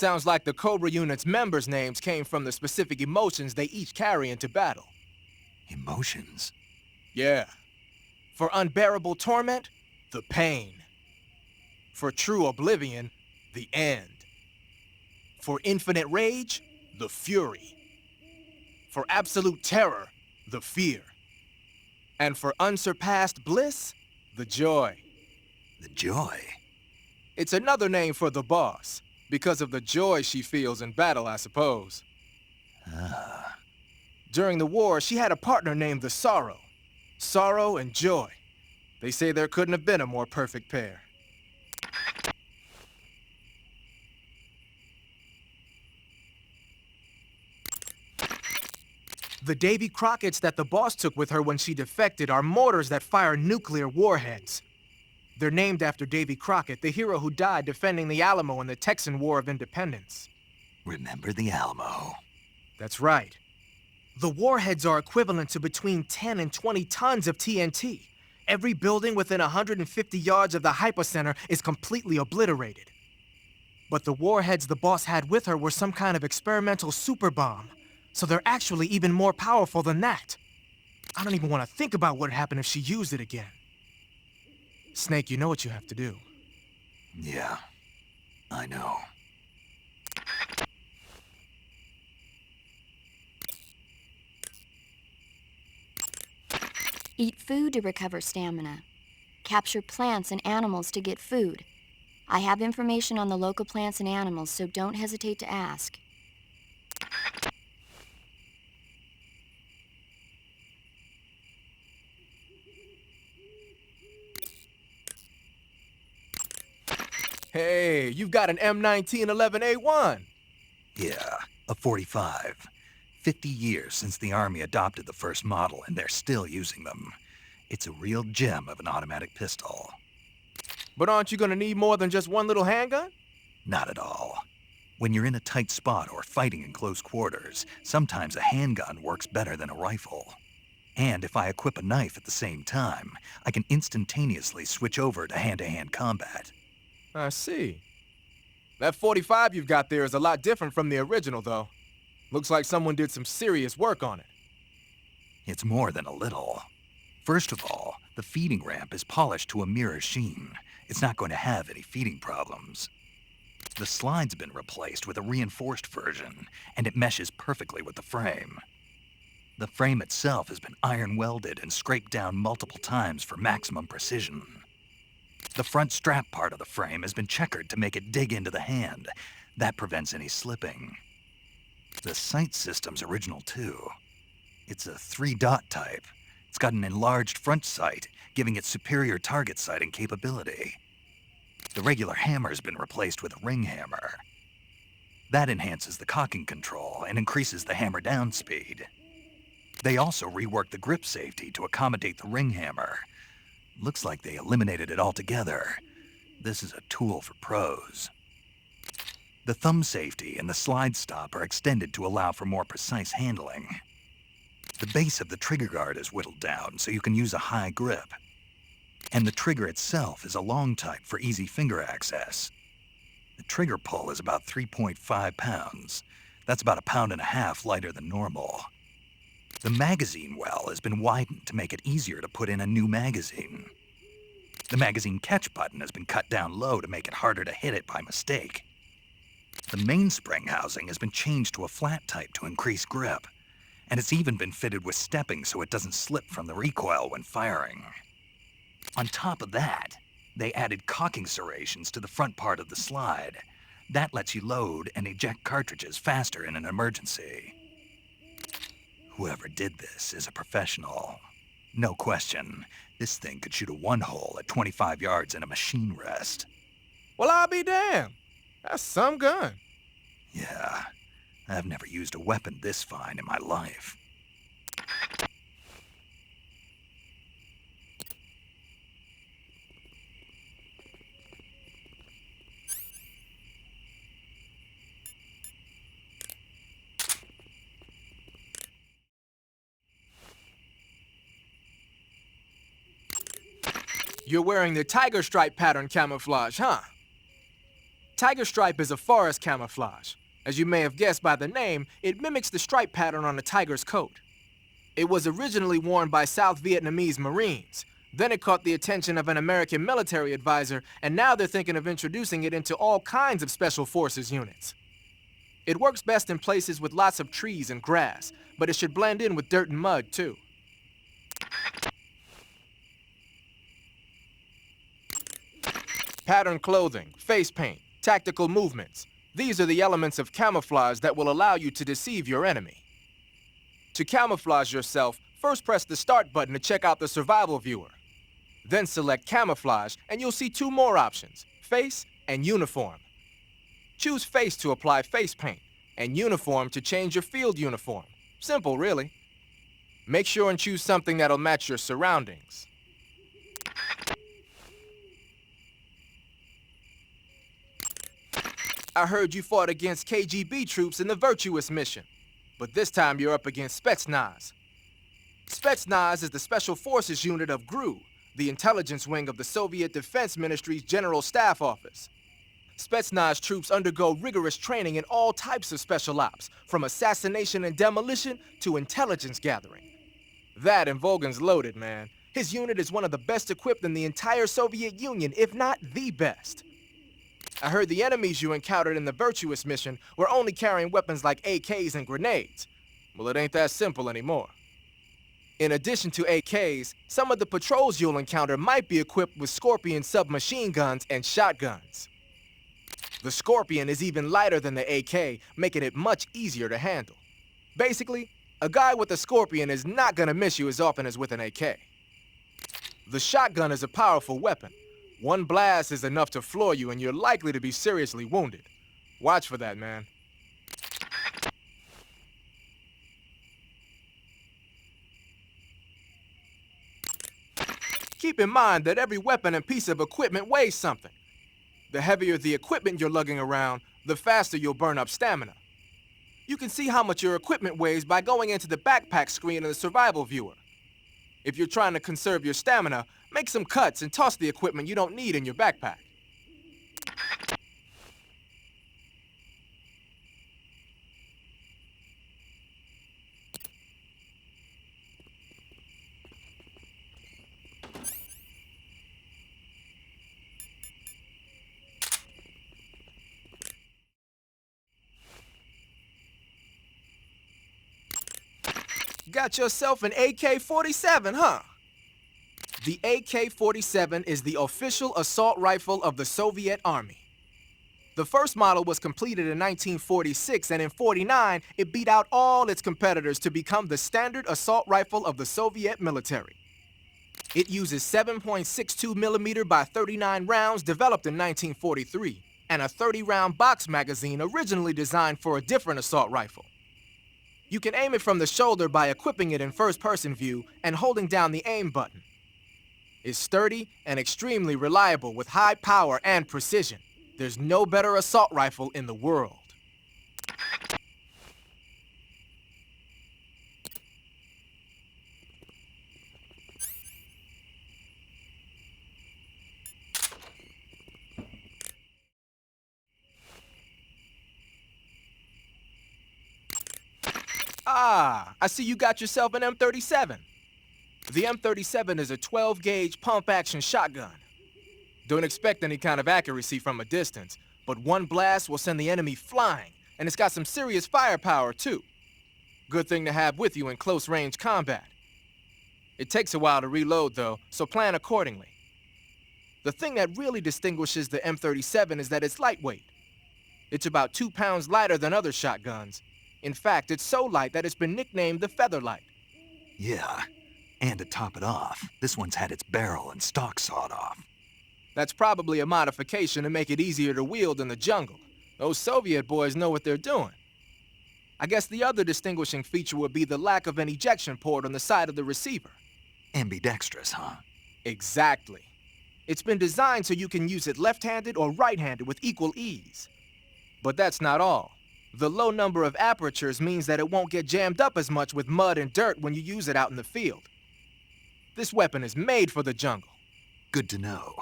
Sounds like the Cobra unit's members' names came from the specific emotions they each carry into battle. Emotions? Yeah. For unbearable torment, the pain. For true oblivion, the end. For infinite rage, the fury. For absolute terror, the fear. And for unsurpassed bliss, the joy. The joy? It's another name for the boss, because of the joy she feels in battle, I suppose. Ah. During the war, she had a partner named the Sorrow. Sorrow and joy. They say there couldn't have been a more perfect pair. The Davy Crockett's that the boss took with her when she defected are mortars that fire nuclear warheads. They're named after Davy Crockett, the hero who died defending the Alamo in the Texan War of Independence. Remember the Alamo. That's right. The warheads are equivalent to between 10 and 20 tons of TNT. Every building within 150 yards of the hypocenter is completely obliterated. But the warheads the boss had with her were some kind of experimental super bomb, so they're actually even more powerful than that. I don't even want to think about what would happen if she used it again. Snake, you know what you have to do. Yeah, I know. Eat food to recover stamina. Capture plants and animals to get food. I have information on the local plants and animals, so don't hesitate to ask. Hey, you've got an M1911A1. Yeah, a 45. 50 years since the Army adopted the first model, and they're still using them. It's a real gem of an automatic pistol. But aren't you gonna need more than just one little handgun? Not at all. When you're in a tight spot or fighting in close quarters, sometimes a handgun works better than a rifle. And if I equip a knife at the same time, I can instantaneously switch over to hand-to-hand combat. I see. That 45 you've got there is a lot different from the original, though. Looks like someone did some serious work on it. It's more than a little. First of all, the feeding ramp is polished to a mirror sheen. It's not going to have any feeding problems. The slide's been replaced with a reinforced version, and it meshes perfectly with the frame. The frame itself has been iron welded and scraped down multiple times for maximum precision. The front strap part of the frame has been checkered to make it dig into the hand. That prevents any slipping. The sight system's original too. It's a 3-dot type. It's got an enlarged front sight, giving it superior target sighting capability. The regular hammer's been replaced with a ring hammer. That enhances the cocking control and increases the hammer down speed. They also reworked the grip safety to accommodate the ring hammer. Looks like they eliminated it altogether. This is a tool for pros. The thumb safety and the slide stop are extended to allow for more precise handling. The base of the trigger guard is whittled down so you can use a high grip. And the trigger itself is a long type for easy finger access. The trigger pull is about 3.5 pounds. That's about 1.5 pounds lighter than normal. The magazine well has been widened to make it easier to put in a new magazine. The magazine catch button has been cut down low to make it harder to hit it by mistake. The mainspring housing has been changed to a flat type to increase grip, and it's even been fitted with stepping so it doesn't slip from the recoil when firing. On top of that, they added cocking serrations to the front part of the slide. That lets you load and eject cartridges faster in an emergency. Whoever did this is a professional. No question, this thing could shoot a one-hole at 25 yards in a machine rest. Well, I'll be damned. That's some gun. Yeah, I've never used a weapon this fine in my life. You're wearing the tiger stripe pattern camouflage, huh? Tiger stripe is a forest camouflage. As you may have guessed by the name, it mimics the stripe pattern on a tiger's coat. It was originally worn by South Vietnamese Marines. Then it caught the attention of an American military advisor, and now they're thinking of introducing it into all kinds of special forces units. It works best in places with lots of trees and grass, but it should blend in with dirt and mud, too. Pattern clothing, face paint, tactical movements. These are the elements of camouflage that will allow you to deceive your enemy. To camouflage yourself, first press the Start button to check out the survival viewer. Then select Camouflage, and you'll see two more options, Face and Uniform. Choose Face to apply face paint, and Uniform to change your field uniform. Simple, really. Make sure and choose something that'll match your surroundings. I heard you fought against KGB troops in the Virtuous mission, but this time you're up against Spetsnaz. Spetsnaz is the Special Forces unit of GRU, the intelligence wing of the Soviet Defense Ministry's General Staff Office. Spetsnaz troops undergo rigorous training in all types of special ops, from assassination and demolition to intelligence gathering. That and Volgan's loaded, man. His unit is one of the best equipped in the entire Soviet Union, if not the best. I heard the enemies you encountered in the Virtuous mission were only carrying weapons like AKs and grenades. Well, it ain't that simple anymore. In addition to AKs, some of the patrols you'll encounter might be equipped with Scorpion submachine guns and shotguns. The Scorpion is even lighter than the AK, making it much easier to handle. Basically, a guy with a Scorpion is not gonna miss you as often as with an AK. The shotgun is a powerful weapon. One blast is enough to floor you, and you're likely to be seriously wounded. Watch for that, man. Keep in mind that every weapon and piece of equipment weighs something. The heavier the equipment you're lugging around, the faster you'll burn up stamina. You can see how much your equipment weighs by going into the backpack screen in the survival viewer. If you're trying to conserve your stamina, make some cuts and toss the equipment you don't need in your backpack. Got yourself an AK-47, huh? The AK-47 is the official assault rifle of the Soviet Army. The first model was completed in 1946, and in '49, it beat out all its competitors to become the standard assault rifle of the Soviet military. It uses 7.62 millimeter by 39 rounds developed in 1943, and a 30-round box magazine originally designed for a different assault rifle. You can aim it from the shoulder by equipping it in first-person view and holding down the aim button. It's sturdy and extremely reliable with high power and precision. There's no better assault rifle in the world. Ah, I see you got yourself an M37. The M37 is a 12-gauge pump-action shotgun. Don't expect any kind of accuracy from a distance, but one blast will send the enemy flying, and it's got some serious firepower, too. Good thing to have with you in close-range combat. It takes a while to reload, though, so plan accordingly. The thing that really distinguishes the M37 is that it's lightweight. It's about 2 pounds lighter than other shotguns. In fact, it's so light that it's been nicknamed the Featherlight. Yeah, and to top it off, this one's had its barrel and stock sawed off. That's probably a modification to make it easier to wield in the jungle. Those Soviet boys know what they're doing. I guess the other distinguishing feature would be the lack of an ejection port on the side of the receiver. Ambidextrous, huh? Exactly. It's been designed so you can use it left-handed or right-handed with equal ease. But that's not all. The low number of apertures means that it won't get jammed up as much with mud and dirt when you use it out in the field. This weapon is made for the jungle. Good to know.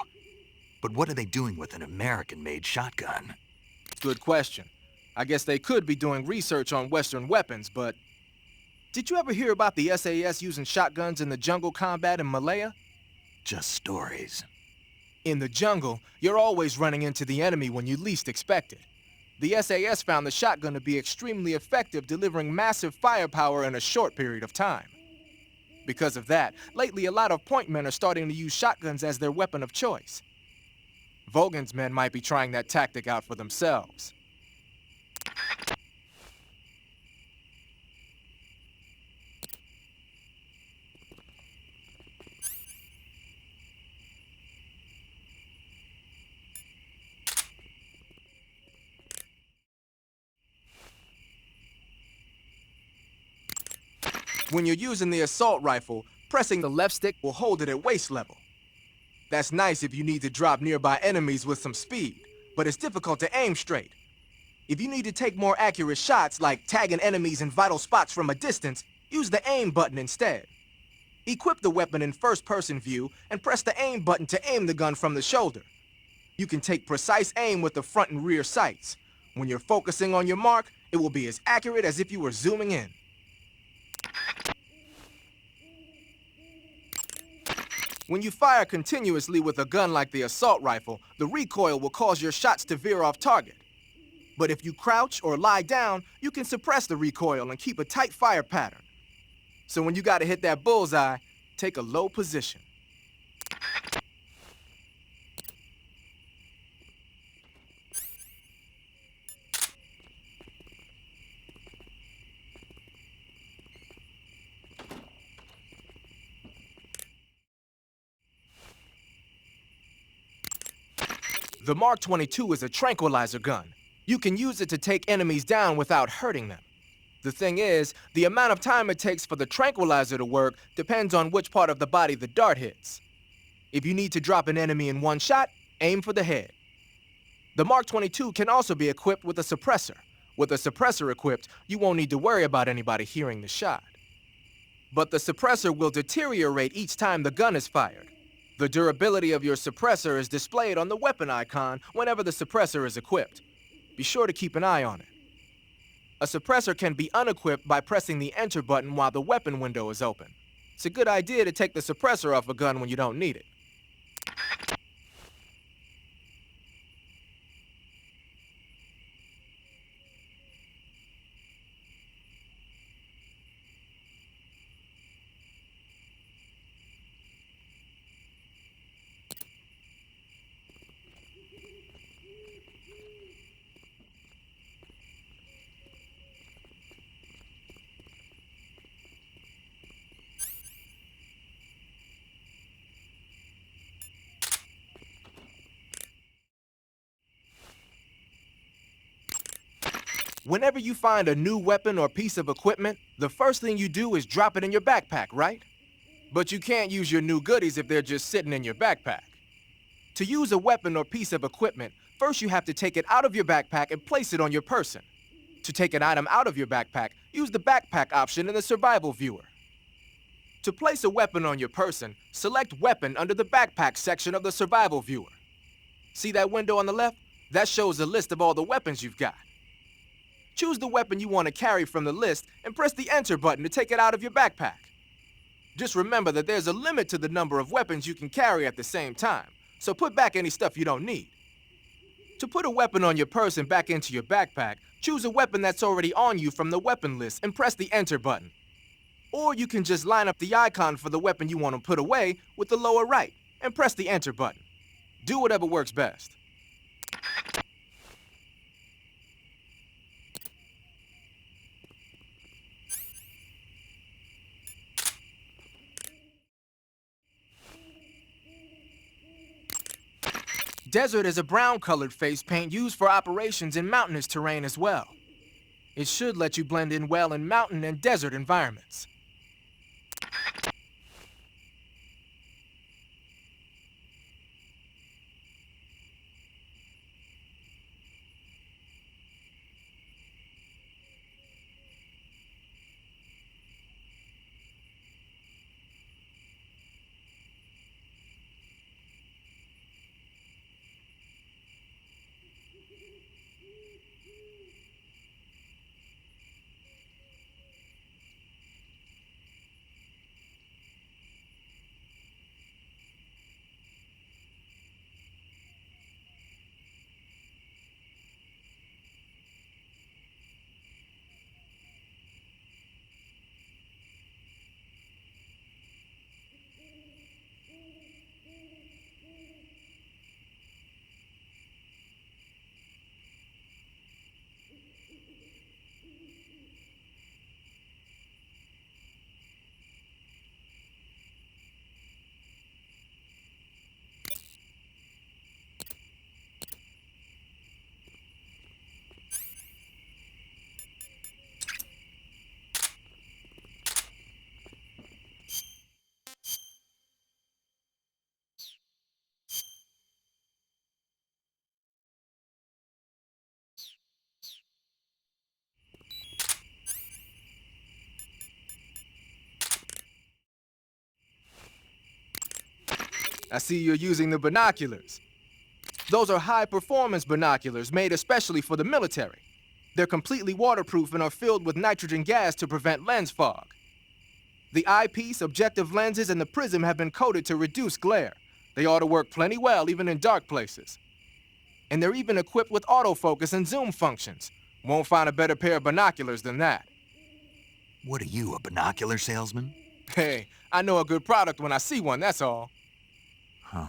But what are they doing with an American-made shotgun? Good question. I guess they could be doing research on Western weapons, but did you ever hear about the SAS using shotguns in the jungle combat in Malaya? Just stories. In the jungle, you're always running into the enemy when you least expect it. The SAS found the shotgun to be extremely effective, delivering massive firepower in a short period of time. Because of that, lately a lot of point men are starting to use shotguns as their weapon of choice. Vogan's men might be trying that tactic out for themselves. When you're using the assault rifle, pressing the left stick will hold it at waist level. That's nice if you need to drop nearby enemies with some speed, but it's difficult to aim straight. If you need to take more accurate shots, like tagging enemies in vital spots from a distance, use the aim button instead. Equip the weapon in first-person view and press the aim button to aim the gun from the shoulder. You can take precise aim with the front and rear sights. When you're focusing on your mark, it will be as accurate as if you were zooming in. When you fire continuously with a gun like the assault rifle, the recoil will cause your shots to veer off target. But if you crouch or lie down, you can suppress the recoil and keep a tight fire pattern. So when you gotta hit that bullseye, take a low position. The Mark 22 is a tranquilizer gun. You can use it to take enemies down without hurting them. The thing is, the amount of time it takes for the tranquilizer to work depends on which part of the body the dart hits. If you need to drop an enemy in one shot, aim for the head. The Mark 22 can also be equipped with a suppressor. With a suppressor equipped, you won't need to worry about anybody hearing the shot. But the suppressor will deteriorate each time the gun is fired. The durability of your suppressor is displayed on the weapon icon whenever the suppressor is equipped. Be sure to keep an eye on it. A suppressor can be unequipped by pressing the enter button while the weapon window is open. It's a good idea to take the suppressor off a gun when you don't need it. Whenever you find a new weapon or piece of equipment, the first thing you do is drop it in your backpack, right? But you can't use your new goodies if they're just sitting in your backpack. To use a weapon or piece of equipment, first you have to take it out of your backpack and place it on your person. To take an item out of your backpack, use the backpack option in the survival viewer. To place a weapon on your person, select Weapon under the Backpack section of the survival viewer. See that window on the left? That shows a list of all the weapons you've got. Choose the weapon you want to carry from the list and press the Enter button to take it out of your backpack. Just remember that there's a limit to the number of weapons you can carry at the same time, so put back any stuff you don't need. To put a weapon on your person back into your backpack, choose a weapon that's already on you from the weapon list and press the Enter button. Or you can just line up the icon for the weapon you want to put away with the lower right and press the Enter button. Do whatever works best. Desert is a brown-colored face paint used for operations in mountainous terrain as well. It should let you blend in well in mountain and desert environments. I see you're using the binoculars. Those are high-performance binoculars made especially for the military. They're completely waterproof and are filled with nitrogen gas to prevent lens fog. The eyepiece, objective lenses, and the prism have been coated to reduce glare. They ought to work plenty well even in dark places. And they're even equipped with autofocus and zoom functions. Won't find a better pair of binoculars than that. What are you, a binocular salesman? Hey, I know a good product when I see one, that's all. Huh.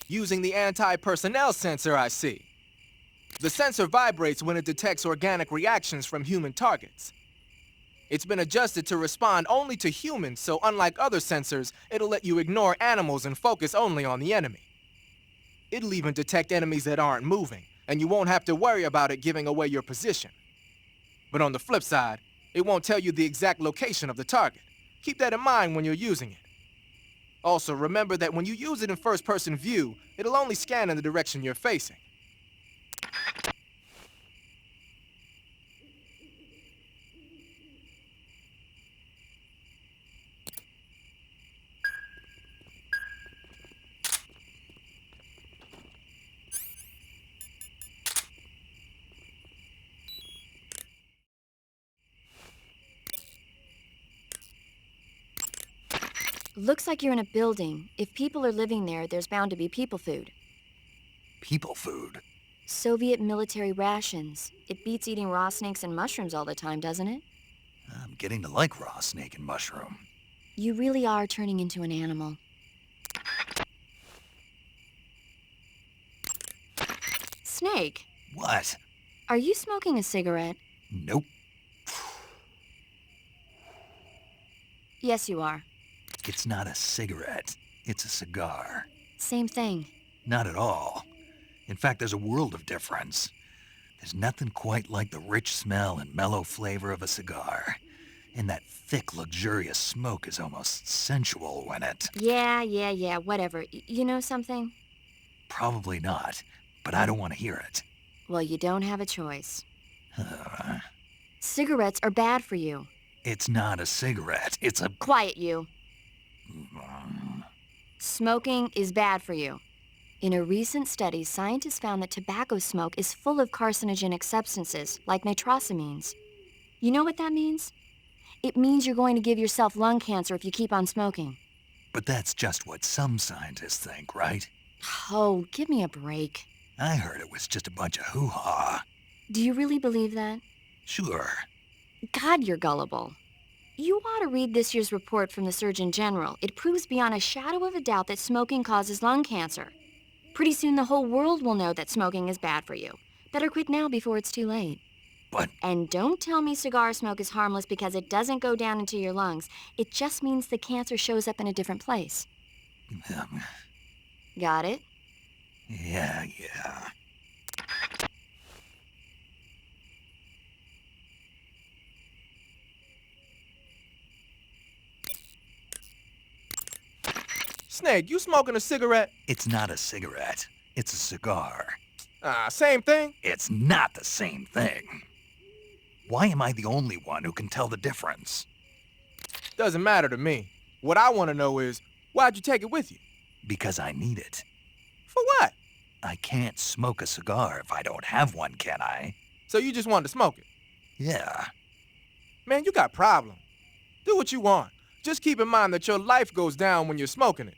Using the anti-personnel sensor, I see. The sensor vibrates when it detects organic reactions from human targets. It's been adjusted to respond only to humans, so unlike other sensors, it'll let you ignore animals and focus only on the enemy. It'll even detect enemies that aren't moving, and you won't have to worry about it giving away your position. But on the flip side, it won't tell you the exact location of the target. Keep that in mind when you're using it. Also, remember that when you use it in first-person view, it'll only scan in the direction you're facing. Looks like you're in a building. If people are living there, there's bound to be people food. People food? Soviet military rations. It beats eating raw snakes and mushrooms all the time, doesn't it? I'm getting to like raw snake and mushroom. You really are turning into an animal. Snake, What? are you smoking a cigarette? Nope. Yes, you are. It's not a cigarette. It's a cigar. Same thing. Not at all. In fact, there's a world of difference. There's nothing quite like the rich smell and mellow flavor of a cigar. And that thick, luxurious smoke is almost sensual when it... Yeah, whatever. You know something? Probably not, but I don't want to hear it. Well, you don't have a choice. Uh, Cigarettes are bad for you. it's not a cigarette. It's a... Quiet, you. Smoking is bad for you. In a recent study, scientists found that tobacco smoke is full of carcinogenic substances, like nitrosamines. You know what that means? It means you're going to give yourself lung cancer if you keep on smoking. But that's just what some scientists think, right? Oh, give me a break. I heard it was just a bunch of hoo-ha. Do you really believe that? Sure. God, you're gullible. You ought to read this year's report from the Surgeon General. It proves beyond a shadow of a doubt that smoking causes lung cancer. Pretty soon the whole world will know that smoking is bad for you. Better quit now before it's too late. But... And don't tell me cigar smoke is harmless because it doesn't go down into your lungs. It just means the cancer shows up in a different place. Got it? yeah. Snake, you smoking a cigarette? It's not a cigarette. It's a cigar. Same thing? It's not the same thing. Why am I the only one who can tell the difference? Doesn't matter to me. What I want to know is, why'd you take it with you? Because I need it. For what? I can't smoke a cigar if I don't have one, can I? So you just wanted to smoke it? Yeah. Man, you got problems. Do what you want. Just keep in mind that your life goes down when you're smoking it.